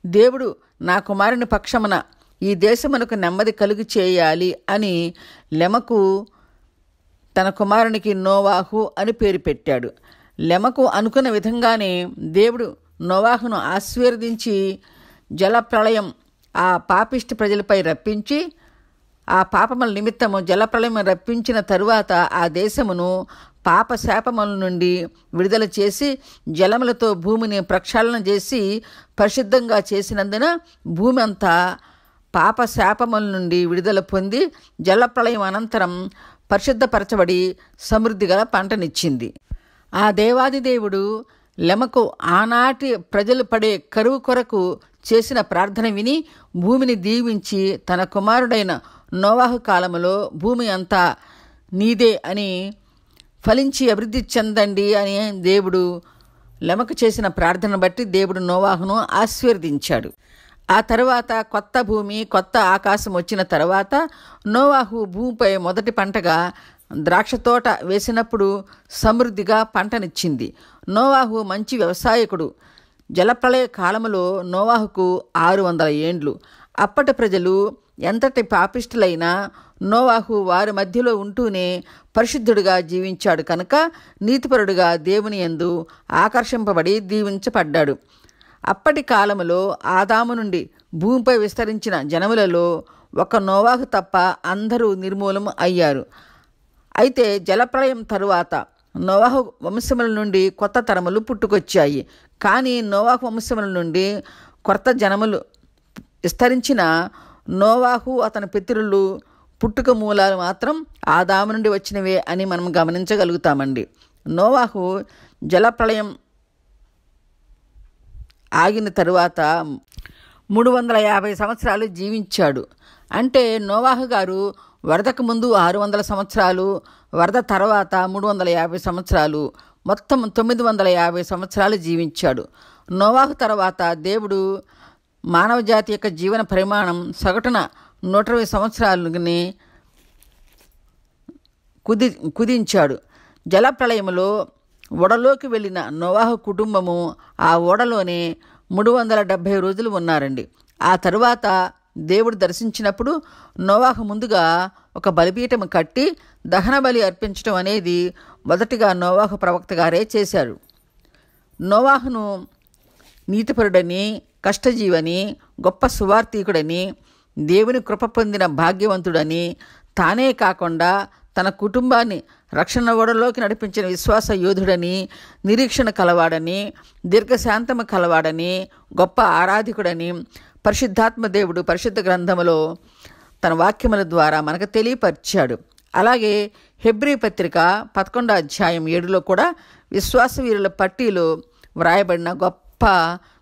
దేవుడు నా కుమారుని పక్షమున ఈ దేశమునకు నెమ్మది కలుగు చేయాలి అని లెమకు తన కుమారునికి నోవాహు అని పేరు పెట్టాడు. లెమకు అనుకున్న విధంగానే దేవుడు నోవాహును ఆశీర్వదించి జలప్రళయం ఆ పాపిష్టి ప్రజలపై రప్పించి, ఆ పాపముల నిమిత్తము జలప్రళయం రప్పించిన తరువాత ఆ దేశమును పాప శాపముల నుండి విడుదల చేసి జలములతో భూమిని ప్రక్షాళన చేసి పరిశుద్ధంగా చేసినందున భూమి అంతా పాప శాపముల నుండి విడుదల పొంది జలప్రళయం అనంతరం పరిశుద్ధపరచబడి సమృద్ధి గల పంటనిచ్చింది. ఆ దేవాది దేవుడు లెమకు ఆనాటి ప్రజలు పడే కరువు కొరకు చేసిన ప్రార్థన విని భూమిని దీవించి తన కుమారుడైన నోవాహు కాలములో భూమి అంతా నీదే అని ఫలించి అభివృద్ధి చెందండి అని దేవుడు లెమకు చేసిన ప్రార్థన బట్టి దేవుడు నోవాహును ఆశీర్వదించాడు. ఆ తర్వాత కొత్త భూమి, కొత్త ఆకాశం వచ్చిన తర్వాత నోవాహు భూమిపై మొదటి పంటగా ద్రాక్ష తోట వేసినప్పుడు సమృద్ధిగా పంటనిచ్చింది. నోవాహు మంచి వ్యవసాయకుడు. జలప్రళయ కాలములో నోవాహుకు 600 ఏండ్లు. అప్పటి ప్రజలు ఎంతటి పాపిష్టులైనా నోవాహు వారి మధ్యలో ఉంటూనే పరిశుద్ధుడిగా జీవించాడు కనుక నీతిపరుడుగా దేవుని యందు ఆకర్షింపబడి దీవించబడ్డాడు. అప్పటి కాలములో ఆదాము నుండి భూమిపై విస్తరించిన జనములలో ఒక నోవాహు తప్ప అందరూ నిర్మూలం అయ్యారు. అయితే జలప్రళయం తరువాత నోవాహు వంశముల నుండి కొత్త తరములు పుట్టుకొచ్చాయి. కానీ నోవాహు వంశముల నుండి కొత్త జనములు విస్తరించిన నోవాహు అతని పితరులు పుట్టుక మూలాలు మాత్రం ఆదాము నుండి వచ్చినవే అని మనం గమనించగలుగుతామండి. నోవాహు జలప్రళయం ఆగిన తరువాత 350 సంవత్సరాలు జీవించాడు. అంటే నోవాహు గారు వరదకు ముందు 600 సంవత్సరాలు, వరద తర్వాత 350 సంవత్సరాలు, మొత్తం 950 సంవత్సరాలు జీవించాడు. నోవాహు తర్వాత దేవుడు మానవ జాతి యొక్క జీవన పరిమాణం సగటున 120 సంవత్సరాలని కుదించాడు. జలప్రళయములో ఓడలోకి వెళ్ళిన నోవాహు కుటుంబము ఆ ఓడలోనే 370 రోజులు ఉన్నారండి. ఆ తరువాత దేవుడు దర్శించినప్పుడు నోవాహు ముందుగా ఒక బలిపీఠము కట్టి దహన బలి అర్పించడం అనేది మొదటిగా నోవాహు ప్రవక్త గారే చేశారు. నోవాహును నీతిపరుడని, కష్టజీవని, గొప్ప సువార్థికుడని, దేవుని కృప పొందిన భాగ్యవంతుడని, తానే కాకుండా తన కుటుంబాన్ని రక్షణ ఓడలోకి నడిపించిన విశ్వాస యోధుడని, నిరీక్షణ కలవాడని, దీర్ఘశాంతము కలవాడని, గొప్ప ఆరాధికుడని పరిశుద్ధాత్మ దేవుడు పరిశుద్ధ గ్రంథములో తన వాక్యముల ద్వారా మనకు తెలియపరిచాడు. అలాగే హెబ్రీ పత్రిక 11వ అధ్యాయం 7లో కూడా విశ్వాసవీరుల పట్టీలో వ్రాయబడిన గొప్ప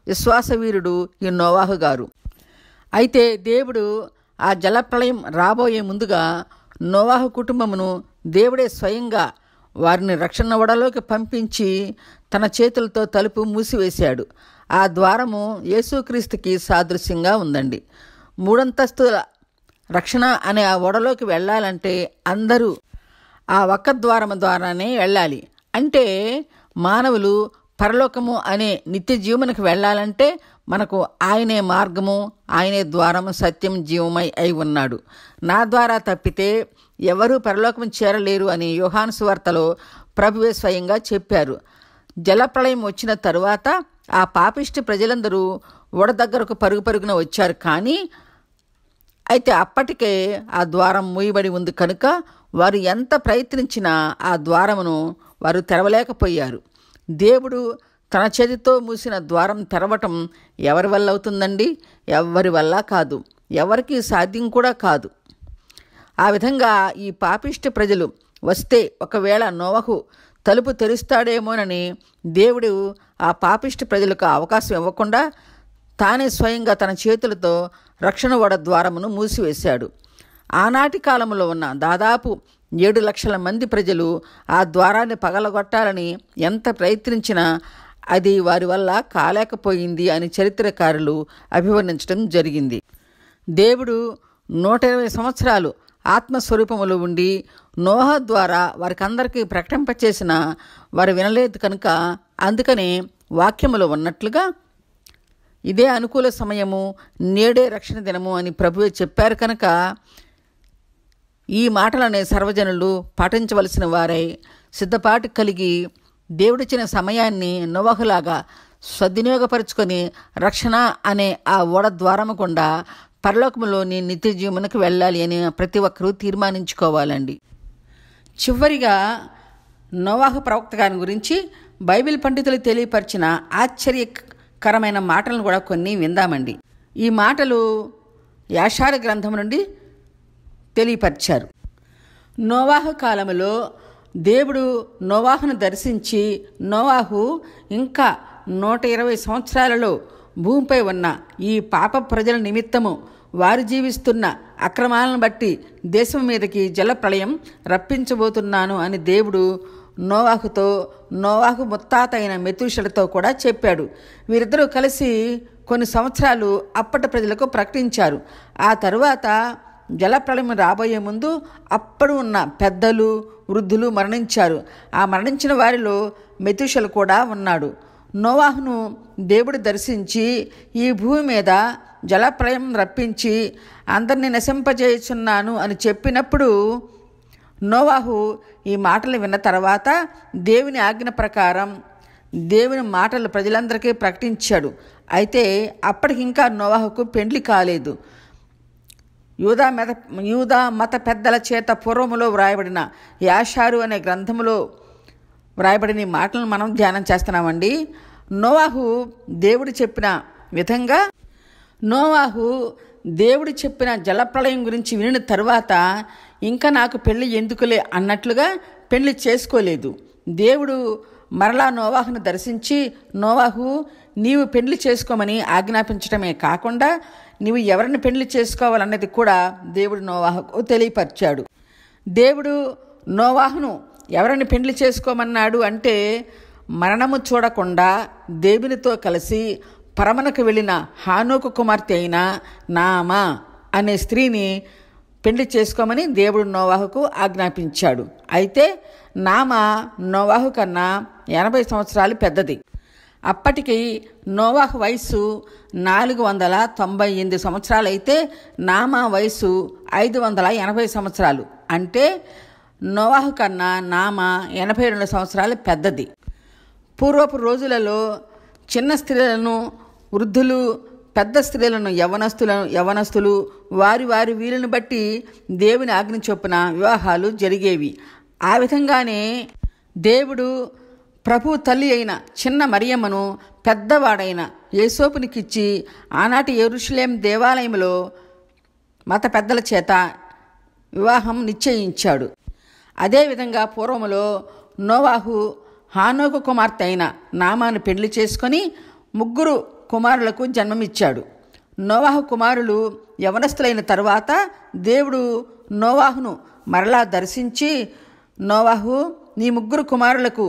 విశ్వాసవీరుడు ఈ నోవాహు గారు. అయితే దేవుడు ఆ జలప్రళయం రాబోయే ముందుగా నోవాహు కుటుంబమును దేవుడే స్వయంగా వారిని రక్షణ ఓడలోకి పంపించి తన చేతులతో తలుపు మూసివేశాడు. ఆ ద్వారము యేసుక్రీస్తుకి సాదృశ్యంగా ఉందండి. 3 అంతస్తుల రక్షణ అనే ఆ ఓడలోకి వెళ్ళాలంటే అందరూ ఆ ఒక్క ద్వారము ద్వారానే వెళ్ళాలి. అంటే మానవులు పరలోకము అనే నిత్య జీవమునకు వెళ్ళాలంటే మనకు ఆయనే మార్గము, ఆయనే ద్వారము, సత్యం, జీవమై అయి ఉన్నాడు. నా ద్వారా తప్పితే ఎవరూ పరలోకము చేరలేరు అని యోహాను సువార్తలో ప్రభువే స్వయంగా చెప్పారు. జలప్రళయం వచ్చిన తరువాత ఆ పాపిష్టి ప్రజలందరూ ఓడ దగ్గరకు పరుగు పరుగున వచ్చారు. కానీ అయితే అప్పటికే ఆ ద్వారం మూయబడి ఉంది కనుక వారు ఎంత ప్రయత్నించినా ఆ ద్వారమును వారు తెరవలేకపోయారు. దేవుడు తన చేతితో మూసిన ద్వారం తెరవటం ఎవరి వల్ల అవుతుందండి? ఎవరి వల్ల కాదు, ఎవరికి సాధ్యం కూడా కాదు. ఆ విధంగా ఈ పాపిష్టి ప్రజలు వస్తే ఒకవేళ నోవహు తలుపు తెరుస్తాడేమోనని దేవుడు ఆ పాపిష్టి ప్రజలకు అవకాశం ఇవ్వకుండా తానే స్వయంగా తన చేతులతో రక్షణ ఓడ ద్వారమును మూసివేశాడు. ఆనాటి కాలంలో ఉన్న దాదాపు 7 లక్షల మంది ప్రజలు ఆ ద్వారాన్ని పగలగొట్టాలని ఎంత ప్రయత్నించినా అది వారి వల్ల కాలేకపోయింది అని చరిత్రకారులు అభివర్ణించడం జరిగింది. దేవుడు 120 సంవత్సరాలు ఆత్మస్వరూపములో ఉండి నోహ ద్వారా వారికందరికీ ప్రకటింపచేసిన వారు వినలేదు కనుక, అందుకనే వాక్యములో ఉన్నట్లుగా ఇదే అనుకూల సమయము, నేడే రక్షణ దినము అని ప్రభువే చెప్పారు కనుక ఈ మాటలనే సర్వజనులు పాటించవలసిన వారై సిద్ధపాటు కలిగి దేవుడిచ్చిన సమయాన్ని నోవహులాగా సద్వినియోగపరుచుకొని రక్షణ అనే ఆ ఓడ ద్వారము గుండా పరలోకములోని నిత్య జీవమునకు వెళ్ళాలి అని ప్రతి ఒక్కరూ తీర్మానించుకోవాలండి. చివరిగా నోవాహు ప్రవక్త గారి గురించి బైబిల్ పండితులు తెలియపరిచిన ఆశ్చర్యకరమైన మాటలను కూడా కొన్ని విందామండి. ఈ మాటలు యాషారు గ్రంథం నుండి తెలియపరిచారు. నోవాహు కాలములో దేవుడు నోవాహును దర్శించి, నోవాహు ఇంకా 120 సంవత్సరాలలో భూమిపై ఉన్న ఈ పాప ప్రజల నిమిత్తము వారు జీవిస్తున్న అక్రమాలను బట్టి దేశం మీదకి జలప్రళయం రప్పించబోతున్నాను అని దేవుడు నోవాహుతో, నోవాహు ముత్తాత అయిన మెతూషెలతో కూడా చెప్పాడు. వీరిద్దరూ కలిసి కొన్ని సంవత్సరాలు అప్పటి ప్రజలకు ప్రకటించారు. ఆ తరువాత జలప్రళయం రాబోయే ముందు అప్పుడు ఉన్న పెద్దలు, వృద్ధులు మరణించారు. ఆ మరణించిన వారిలో మెతూషెల కూడా ఉన్నాడు. నోవాహును దేవుడు దర్శించి ఈ భూమి మీద జలప్రళయం రప్పించి అందరినీ నశింపజేయుచున్నాను అని చెప్పినప్పుడు నోవాహు ఈ మాటలు విన్న తర్వాత దేవుని ఆజ్ఞ ప్రకారం దేవుని మాటలు ప్రజలందరికీ ప్రకటించాడు. అయితే అప్పటికి ఇంకా నోవాహుకు పెండ్లి కాలేదు. యూదా మత పెద్దల చేత పూర్వములో వ్రాయబడిన యాషారు అనే గ్రంథములో వ్రాయబడిన ఈ మాటలను మనం ధ్యానం చేస్తున్నామండి. నోవాహు దేవుడు చెప్పిన విధంగా, నోవాహు దేవుడు చెప్పిన జలప్రళయం గురించి వినిన తరువాత ఇంకా నాకు పెళ్లి ఎందుకులే అన్నట్లుగా పెళ్లి చేసుకోలేదు. దేవుడు మరలా నోవాహును దర్శించి, నోవాహు నీవు పెళ్లి చేసుకోమని ఆజ్ఞాపించడమే కాకుండా నీవు ఎవరిని పెళ్లి చేసుకోవాలన్నది కూడా దేవుడు నోవాహుకు తెలియపరిచాడు. దేవుడు నోవాహును ఎవరిని పెళ్లి చేసుకోమన్నాడు అంటే, మరణము చూడకుండా దేవునితో కలిసి పరమనకు వెళ్ళిన హానోకు కుమార్తె అయిన నామా అనే స్త్రీని పెళ్లి చేసుకోమని దేవుడు నోవాహుకు ఆజ్ఞాపించాడు. అయితే నామా నోవాహు కన్నా 80 సంవత్సరాలు పెద్దది. అప్పటికి నోవాహు వయస్సు 498 సంవత్సరాలైతే నామా వయస్సు 580 సంవత్సరాలు. అంటే నోవాహు కన్నా నామా 82 సంవత్సరాలు పెద్దది. పూర్వపు రోజులలో చిన్న స్త్రీలను వృద్ధులు, పెద్ద స్త్రీలను యవనస్తులు వారి వారి వీలుని బట్టి దేవుని ఆజ్ఞ చొప్పున వివాహాలు జరిగేవి. ఆ విధంగానే దేవుడు ప్రభు తల్లి అయిన చిన్న మరియమ్మను పెద్దవాడైన యేసోపునికిచ్చి ఆనాటి యెరూషలేం దేవాలయంలో మత పెద్దల చేత వివాహం నిశ్చయించాడు. అదేవిధంగా పూర్వములో నోవాహు హానోకు కుమార్తె అయిన నామాను పెళ్లి చేసుకొని 3 కుమారులకు జన్మమిచ్చాడు. నోవాహు కుమారులు యవనస్తులైన తరువాత దేవుడు నోవాహును మరలా దర్శించి, నోవాహు, నీ 3 కుమారులకు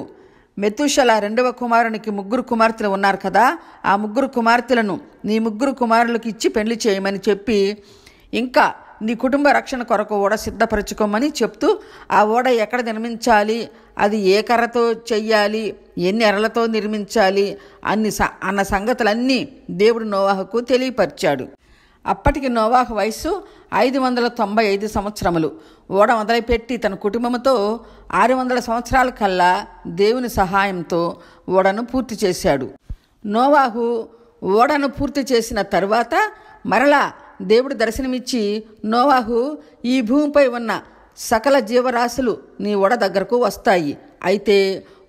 మెతూషల 2వ కుమారునికి 3 కుమార్తెలు ఉన్నారు కదా, ఆ 3 కుమార్తెలను నీ 3 కుమారులకు ఇచ్చి పెళ్లి చేయమని చెప్పి, ఇంకా నీ కుటుంబ రక్షణ కొరకు ఓడ సిద్ధపరచుకోమని చెప్తూ, ఆ ఓడ ఎక్కడ నిర్మించాలి, అది ఏ కర్రతో చెయ్యాలి, ఎన్ని ఎరలతో నిర్మించాలి అన్న సంగతులన్నీ దేవుడు నోవాహుకు తెలియపరిచాడు. అప్పటికి నోవాహు వయస్సు 595 సంవత్సరములు. ఓడ మొదలుపెట్టి తన కుటుంబంతో 600 సంవత్సరాల కల్లా దేవుని సహాయంతో ఓడను పూర్తి చేశాడు. నోవాహు ఓడను పూర్తి చేసిన తరువాత మరలా దేవుడు దర్శనమిచ్చి, నోవాహు, ఈ భూమిపై ఉన్న సకల జీవరాశులు నీ ఓడ దగ్గరకు వస్తాయి. అయితే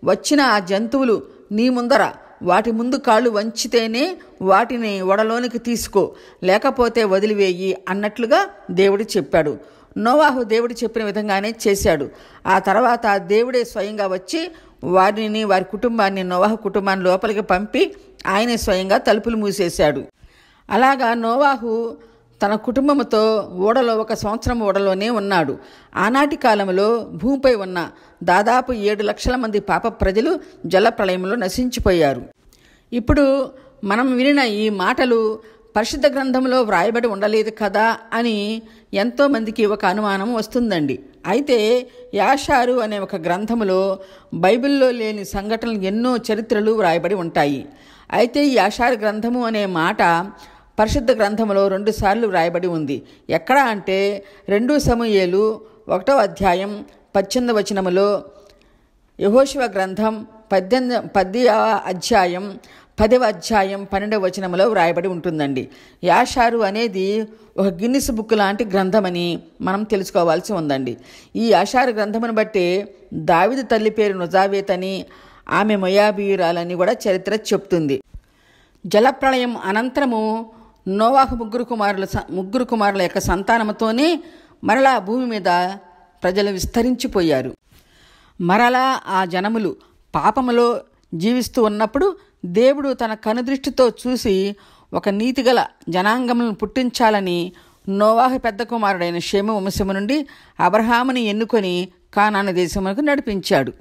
వచ్చిన ఆ జంతువులు నీ ముందర వాటి ముందు కాళ్ళు వంచితేనే వాటిని ఓడలోనికి తీసుకో, లేకపోతే వదిలివేయి అన్నట్లుగా దేవుడు చెప్పాడు. నోవాహు దేవుడు చెప్పిన విధంగానే చేశాడు. ఆ తర్వాత దేవుడే స్వయంగా వచ్చి వారిని, వారి కుటుంబాన్ని, నోవాహు కుటుంబాన్ని లోపలికి పంపి ఆయనే స్వయంగా తలుపులు మూసేశాడు. అలాగా నోవాహు తన కుటుంబంతో ఓడలో 1 సంవత్సరం ఓడలోనే ఉన్నాడు. ఆనాటి కాలంలో భూమిపై ఉన్న దాదాపు 7 లక్షల మంది పాప ప్రజలు జలప్రళయంలో నశించిపోయారు. ఇప్పుడు మనం వినిన ఈ మాటలు పరిశుద్ధ గ్రంథంలో వ్రాయబడి ఉండలేదు కదా అని ఎంతోమందికి ఒక అనుమానం వస్తుందండి. అయితే యాషారు అనే ఒక గ్రంథములో బైబిల్లో లేని సంఘటనలు ఎన్నో చరిత్రలు వ్రాయబడి ఉంటాయి. అయితే ఈ యాషారు గ్రంథము అనే మాట పరిశుద్ధ గ్రంథంలో 2 సార్లు వ్రాయబడి ఉంది. ఎక్కడ అంటే 2 సమూయేలు 1వ అధ్యాయం 18వ వచనములో, యెహోషువ గ్రంథం 10వ అధ్యాయం 10వ అధ్యాయం 12వ వచనములో వ్రాయబడి ఉంటుందండి. యాషారు అనేది ఒక గిన్నిస్ బుక్ లాంటి గ్రంథమని మనం తెలుసుకోవాల్సి ఉందండి. ఈ యాషారు గ్రంథమును బట్టి దావీదు తల్లి పేరు నుజావేత్ అని, ఆమె మొయాబీయురాలని కూడా చరిత్ర చెప్తుంది. జలప్రళయం అనంతరము నోవాహు 3 కుమారుల యొక్క సంతానముతోనే మరలా భూమి మీద ప్రజలు విస్తరించిపోయారు. మరలా ఆ జనములు పాపములో జీవిస్తూ ఉన్నప్పుడు దేవుడు తన కనుదృష్టితో చూసి ఒక నీతిగల జనాంగములను పుట్టించాలని నోవాహు పెద్ద కుమారుడైన షేము వంశము నుండి అబ్రహాముని ఎన్నుకొని కానాను దేశమునకు నడిపించాడు.